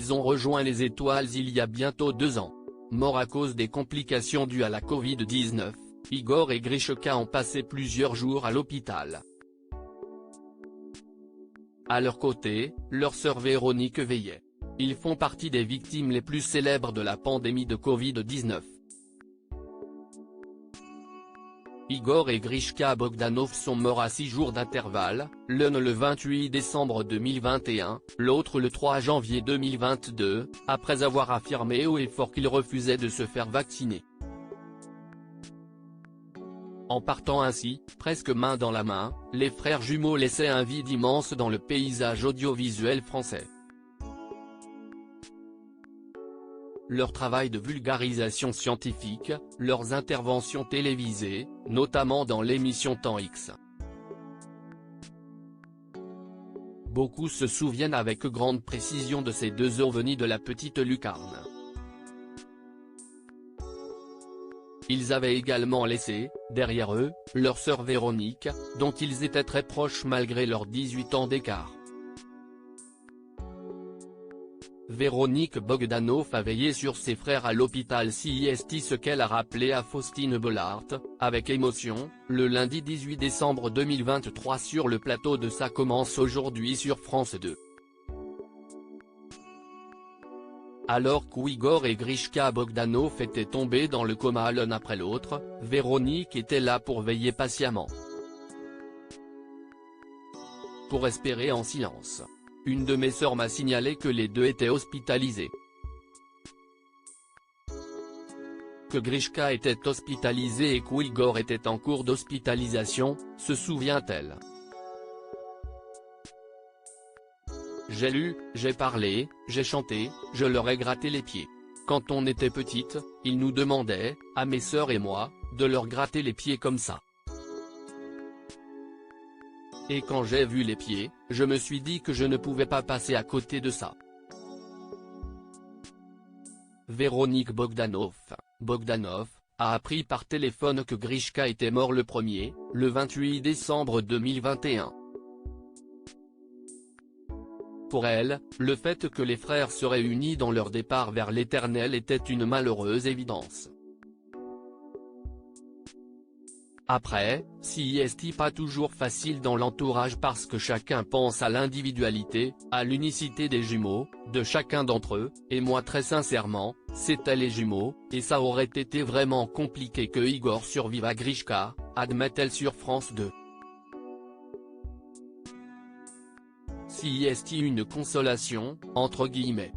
ils ont rejoint les étoiles il y a bientôt 2 ans. Morts à cause des complications dues à la Covid-19, Igor et Grishka ont passé plusieurs jours à l'hôpital. À leur côté, leur sœur Véronique veillait. Ils font partie des victimes les plus célèbres de la pandémie de Covid-19. Igor et Grishka Bogdanov sont morts à 6 jours d'intervalle, l'un le 28 décembre 2021, l'autre le 3 janvier 2022, après avoir affirmé haut et fort qu'ils refusaient de se faire vacciner. En partant ainsi, presque main dans la main, les frères jumeaux laissaient un vide immense dans le paysage audiovisuel français. Leur travail de vulgarisation scientifique, leurs interventions télévisées, notamment dans l'émission Temps X. Beaucoup se souviennent avec grande précision de ces deux ovnis de la petite lucarne. Ils avaient également laissé, derrière eux, leur sœur Véronique, dont ils étaient très proches malgré leurs 18 ans d'écart. Véronique Bogdanov a veillé sur ses frères à l'hôpital CIST, ce qu'elle a rappelé à Faustine Bollard, avec émotion, le lundi 18 décembre 2023 sur le plateau de Ça commence aujourd'hui sur France 2. Alors qu'Igor et Grishka Bogdanov étaient tombés dans le coma l'un après l'autre, Véronique était là pour veiller patiemment. Pour espérer en silence. Une de mes sœurs m'a signalé que les deux étaient hospitalisés. Que Grishka était hospitalisé et qu'Igor était en cours d'hospitalisation, se souvient-elle. J'ai lu, j'ai parlé, j'ai chanté, je leur ai gratté les pieds. Quand on était petite, ils nous demandaient, à mes sœurs et moi, de leur gratter les pieds comme ça. Et quand j'ai vu les pieds, je me suis dit que je ne pouvais pas passer à côté de ça. Véronique Bogdanov a appris par téléphone que Grishka était mort le 28 décembre 2021. Pour elle, le fait que les frères seraient unis dans leur départ vers l'éternel était une malheureuse évidence. Après, CIST pas toujours facile dans l'entourage parce que chacun pense à l'individualité, à l'unicité des jumeaux, de chacun d'entre eux, et moi très sincèrement, c'était les jumeaux, et ça aurait été vraiment compliqué que Igor survive à Grishka, admet-elle sur France 2. CIST une consolation, entre guillemets.